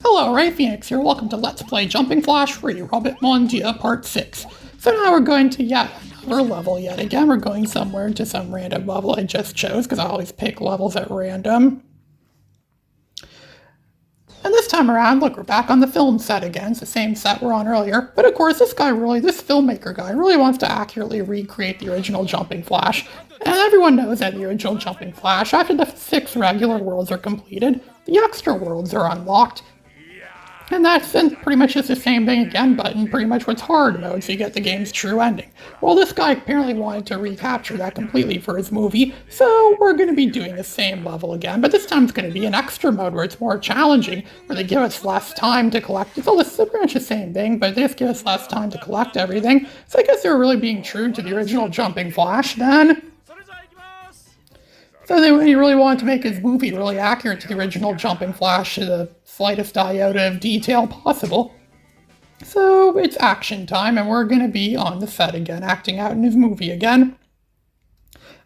Hello, Ray Phoenix here. Welcome to Let's Play Jumping Flash 3, Robbit Mon Dieu Part 6. So now we're going to yet another level yet again. We're going somewhere to some random level I just chose because I always pick levels at random. And this time around, look, we're back on the film set again. It's the same set we're on earlier. But of course, this filmmaker guy really wants to accurately recreate the original Jumping Flash. And everyone knows that the original Jumping Flash, after the 6 regular worlds are completed, the extra worlds are unlocked. And that's pretty much just the same thing again, but in pretty much what's hard mode, so you get the game's true ending. Well, this guy apparently wanted to recapture that completely for his movie, so we're going to be doing the same level again, but this time it's going to be an extra mode where it's more challenging, where they give us less time to collect. It's all pretty much the same thing, but they just give us less time to collect everything. So I guess they were really being true to the original Jumping Flash then. So he really wanted to make his movie really accurate to the original Jumping Flash to the slightest iota of detail possible. So it's action time, and we're going to be on the set again, acting out in his movie again.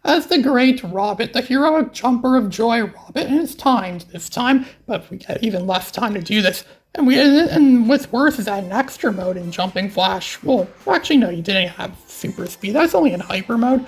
As the great Robbit, the heroic jumper of joy Robbit, and it's timed this time, but we get even less time to do this. And what's worse is that in extra mode in Jumping Flash, well, actually no, you didn't have super speed, that was only in hyper mode.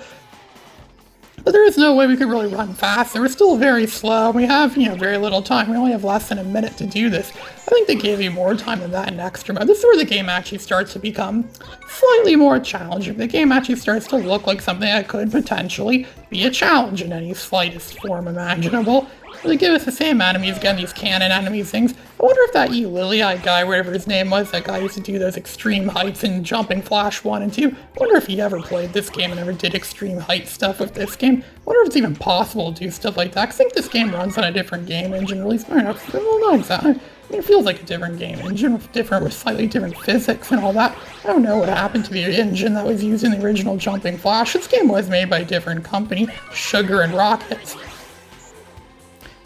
But there is no way we could really run fast. We're still very slow. We have, very little time. We only have less than a minute to do this. I think they gave you more time than that in extra mode. This is where the game actually starts to become slightly more challenging. The game actually starts to look like something that could potentially be a challenge in any slightest form imaginable. They give us the same enemies, again, these cannon enemies things. I wonder if that Lily-eyed guy, whatever his name was, that guy used to do those extreme heights in Jumping Flash 1 and 2. I wonder if he ever played this game and ever did extreme height stuff with this game. I wonder if it's even possible to do stuff like that. I think this game runs on a different game engine, at least, well, not exactly. I mean, it feels like a different game engine, with slightly different physics and all that. I don't know what happened to the engine that was used in the original Jumping Flash. This game was made by a different company, Sugar and Rockets.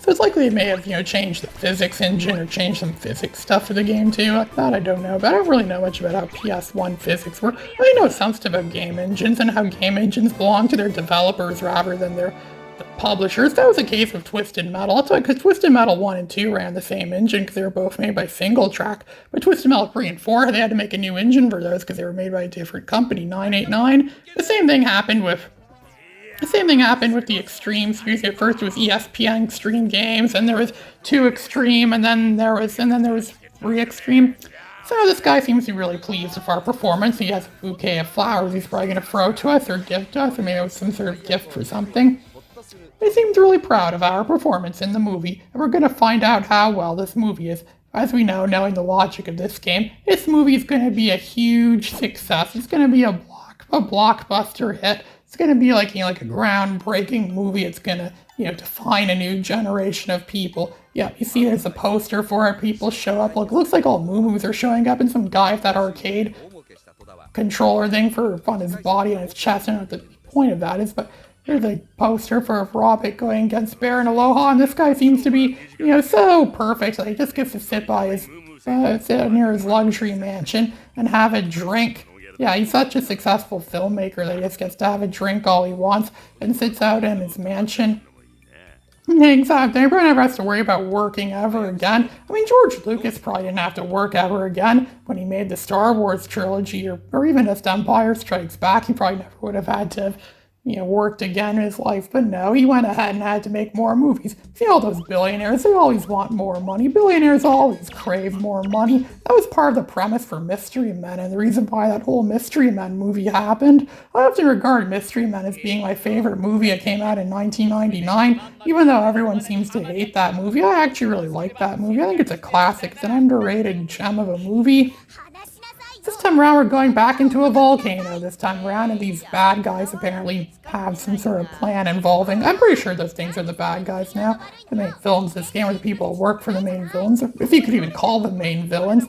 So it's likely it may have, changed the physics engine or changed some physics stuff for the game too. That I don't know, but I don't really know much about how PS1 physics work. I know some stuff about game engines and how game engines belong to their developers rather than the publishers. That was the case with Twisted Metal. That's why, because Twisted Metal 1 and 2 ran the same engine because they were both made by Single Track. But Twisted Metal 3 and 4, they had to make a new engine for those because they were made by a different company, 989. The same thing happened with the Extreme series. At first it was ESPN Extreme Games, and there was 2 Extreme, and then there was 3 Extreme. So this guy seems to be really pleased with our performance. He has a bouquet of flowers he's probably going to throw to us or give to us, or maybe it was some sort of gift or something. He seems really proud of our performance in the movie, and we're going to find out how well this movie is. As we know, knowing the logic of this game, this movie is going to be a huge success. It's going to be a blockbuster hit. It's going to be like a groundbreaking movie. It's going to, define a new generation of people. Yeah, you see there's a poster for it. People show up. Look, it looks like all moo-moos are showing up, and some guy with that arcade controller thing on his body and his chest. I don't know what the point of that is, but there's a poster for Robbit going against Bear and Aloha, and this guy seems to be, so perfect. He just gets to sit near his luxury mansion and have a drink. Yeah, he's such a successful filmmaker that he just gets to have a drink all he wants and sits out in his mansion. Exactly. Everyone never has to worry about working ever again. I mean, George Lucas probably didn't have to work ever again when he made the Star Wars trilogy or even just Empire Strikes Back. He probably never would have had to worked again in his life, but no, he went ahead and had to make more movies. See all those billionaires, they always want more money. Billionaires always crave more money. That was part of the premise for Mystery Men, and the reason why that whole Mystery Men movie happened. I often regard Mystery Men as being my favorite movie. It came out in 1999. Even though everyone seems to hate that movie, I actually really like that movie. I think it's a classic. It's an underrated gem of a movie. This time around, we're going back into a volcano this time around, and these bad guys apparently have some sort of plan involving... I'm pretty sure those things are the bad guys now. The main villains of this game are the people who work for the main villains, if you could even call them main villains.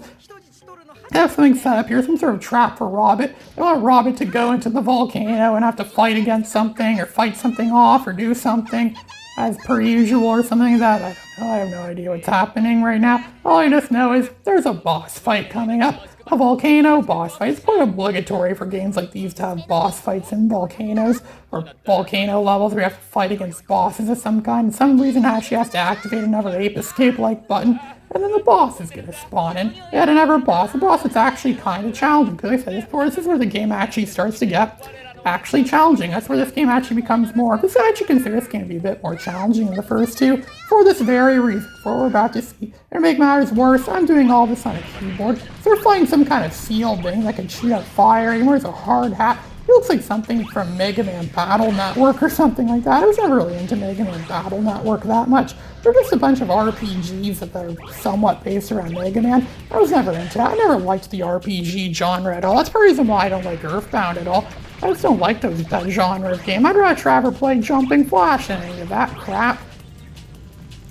They have something set up here, some sort of trap for Robbit. They want Robbit to go into the volcano and have to fight against something, or fight something off, or do something. as per usual or something like that. I don't know. I have no idea what's happening right now. All I just know is there's a boss fight coming up. A volcano boss fight. It's quite obligatory for games like these to have boss fights in volcanoes or volcano levels where you have to fight against bosses of some kind. For some reason, Ashley has to activate another ape escape-like button, and then the boss is going to spawn in. Yet another boss. A boss that's actually kind of challenging, because I said this before, this is where the game actually starts to get actually challenging. That's where this game actually becomes more. This I actually consider this game to be a bit more challenging than the first two for this very reason, for what we're about to see. And to make matters worse, I'm doing all this on a keyboard. So we're playing some kind of sealed thing that can shoot out fire. He wears a hard hat. He looks like something from Mega Man Battle Network or something like that. I was never really into Mega Man Battle Network that much. They're just a bunch of RPGs that are somewhat based around Mega Man. I was never into that. I never liked the RPG genre at all. That's the reason why I don't like Earthbound at all. I just don't like that genre of game. I'd rather play Jumping Flash than any of that crap.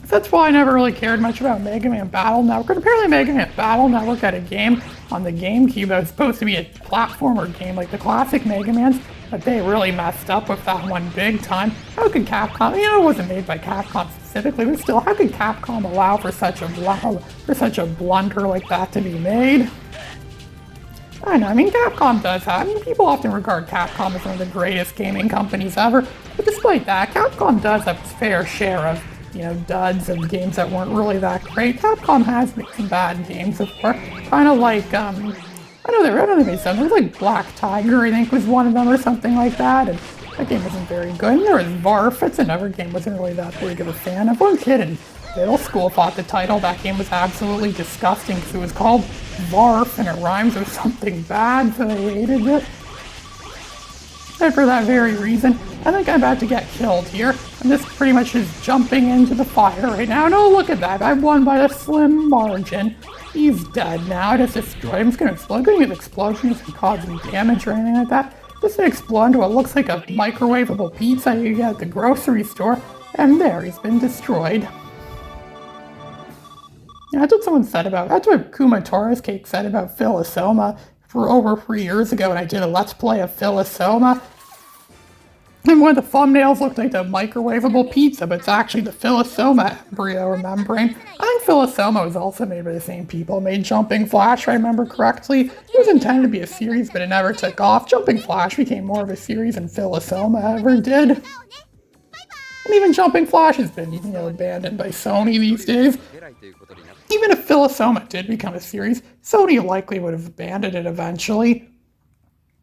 That's why I never really cared much about Mega Man Battle Network. And apparently Mega Man Battle Network had a game on the GameCube that was supposed to be a platformer game like the classic Mega Mans, but they really messed up with that one big time. How could Capcom, it wasn't made by Capcom specifically, but still, how could Capcom allow for such a blunder like that to be made? I know, Capcom does have, people often regard Capcom as one of the greatest gaming companies ever, but despite that, Capcom does have its fair share of, duds and games that weren't really that great. Capcom has made some bad games before, kind of like, I know they made some, there was like Black Tiger, I think was one of them or something like that, and that game wasn't very good. And there was Varf, it's another game I wasn't really that big of a fan of. One kid in middle school thought the title of that game was absolutely disgusting because it was called Varf and it rhymes with something bad, so they hated it. And for that very reason, I think I'm about to get killed here. And this pretty much is jumping into the fire right now. No, look at that. I won by a slim margin. He's dead now. I just destroyed him. It's going to explode. Good thing his explosion isn't causing damage or anything like that. This will explode into what looks like a microwavable pizza you get at the grocery store. And there, he's been destroyed. Yeah, that's what someone said about, that's what Kumatora's Cake said about Philosoma for over 3 years ago when I did a Let's Play of Philosoma. And one of the thumbnails looked like the microwavable pizza, but it's actually the Philosoma embryo membrane. I think Philosoma was also made by the same people who made Jumping Flash, if I remember correctly. It was intended to be a series, but it never took off. Jumping Flash became more of a series than Philosoma ever did. And even Jumping Flash has been, abandoned by Sony these days. Even if Philosoma did become a series, Sony likely would have abandoned it eventually.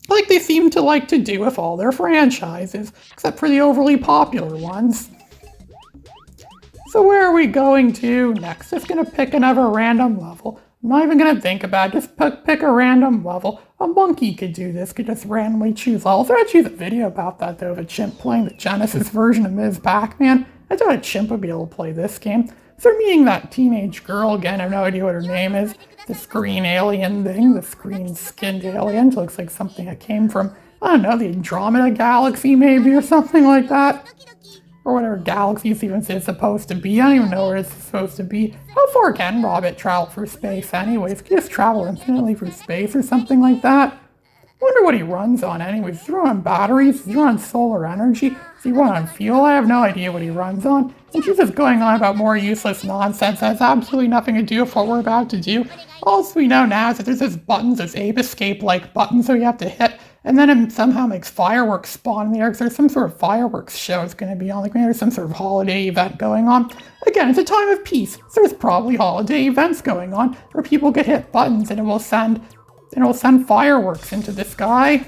Like they seem to like to do with all their franchises, except for the overly popular ones. So where are we going to next? Just gonna pick another random level. I'm not even gonna think about it, just pick a random level. A monkey could do this, could just randomly choose levels. There actually is a video about that though, of a chimp playing the Genesis version of Ms. Pac-Man. I thought a chimp would be able to play this game. So they're meeting that teenage girl again, I have no idea what her name is. This green alien thing, this green-skinned alien. It looks like something that came from, I don't know, the Andromeda Galaxy maybe, or something like that. Or whatever galaxy it's supposed to be. I don't even know where it's supposed to be. How far can Robbit travel through space anyways? Can he just travel infinitely through space or something like that? I wonder what he runs on anyways. Does he run on batteries? Does he run on solar energy? Does he run on fuel? I have no idea what he runs on. And she's just going on about more useless nonsense that has absolutely nothing to do with what we're about to do. All we know now is that there's this buttons, this ape escape-like buttons that you have to hit, and then it somehow makes fireworks spawn in the air, because there's some sort of fireworks show it's going to be on, like maybe there's some sort of holiday event going on. Again, it's a time of peace, so there's probably holiday events going on, where people can hit buttons and it will send fireworks into the sky.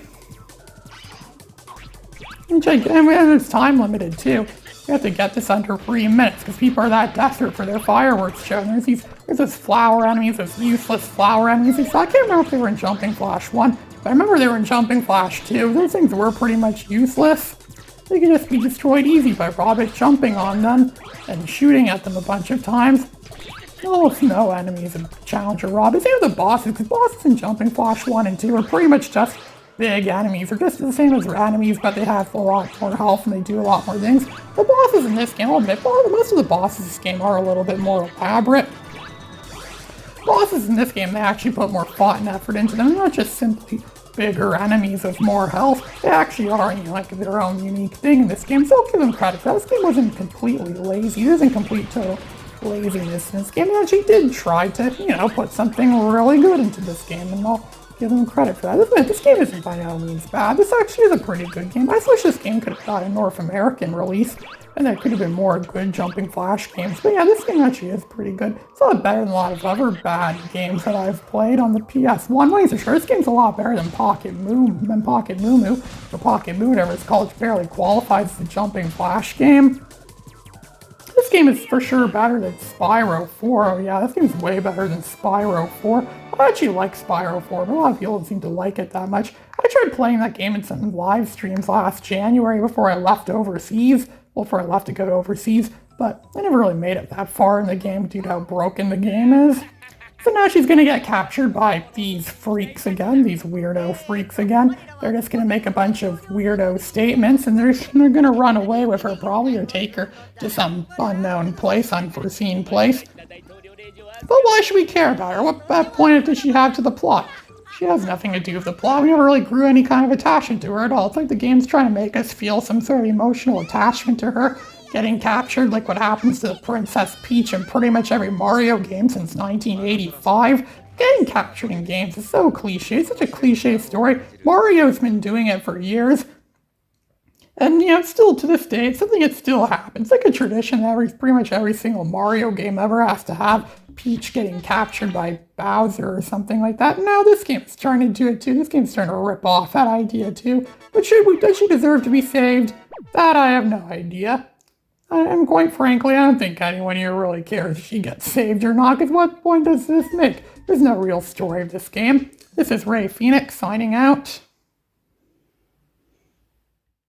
And it's time limited too. You have to get this under 3 minutes because people are that desperate for their fireworks show. And there's those flower enemies, those useless flower enemies. So I can't remember if they were in Jumping Flash 1, but I remember they were in Jumping Flash 2. Those things were pretty much useless. They could just be destroyed easy by Robbit jumping on them and shooting at them a bunch of times. Almost no enemies in Challenger Robbit. Same with the bosses, because bosses in Jumping Flash 1 and 2 are pretty much just big enemies. They're just the same as enemies, but they have a lot more health and they do a lot more things. The bosses in this game, I'll admit, most of the bosses in this game are a little bit more elaborate. Bosses in this game, they actually put more thought and effort into them. They're not just simply bigger enemies with more health. They actually are, like their own unique thing in this game, so I'll give them credit for that. This game wasn't completely lazy. There isn't complete total laziness in this game. They actually did try to, put something really good into this game, and I'll give them credit for that. This game isn't by no means bad. This actually is a pretty good game. I just wish this game could have got a North American release, and there could have been more good jumping flash games. But yeah, this game actually is pretty good. It's a lot better than a lot of other bad games that I've played on the PS1. Ways for sure, this game's a lot better than Pocket Moo Moo, or Pocket Moo, whatever it's called, which barely qualifies as a jumping flash game. This game is for sure better than Spyro 4. Oh yeah, this game's way better than Spyro 4. I actually like Spyro 4, but a lot of people don't seem to like it that much. I tried playing that game in some live streams last January before I left overseas. Well, before I left to go overseas, but I never really made it that far in the game due to how broken the game is. So now she's gonna get captured by these freaks again, these weirdo freaks again. They're just gonna make a bunch of weirdo statements, and they're gonna run away with her probably, or take her to some unknown place, unforeseen place. But why should we care about her? What point does she have to the plot? She has nothing to do with the plot. We never really grew any kind of attachment to her at all. It's like the game's trying to make us feel some sort of emotional attachment to her getting captured, like what happens to Princess Peach in pretty much every Mario game since 1985. Getting captured in games is so cliche. It's such a cliche story. Mario's been doing it for years. And, still to this day, it's something that still happens. It's like a tradition that pretty much every single Mario game ever has to have Peach getting captured by Bowser or something like that. Now this game's trying to do it too. This game's trying to rip off that idea too. But does she deserve to be saved? That I have no idea. And quite frankly, I don't think anyone here really cares if she gets saved or not, because what point does this make? There's no real story of this game. This is Ray Phoenix signing out.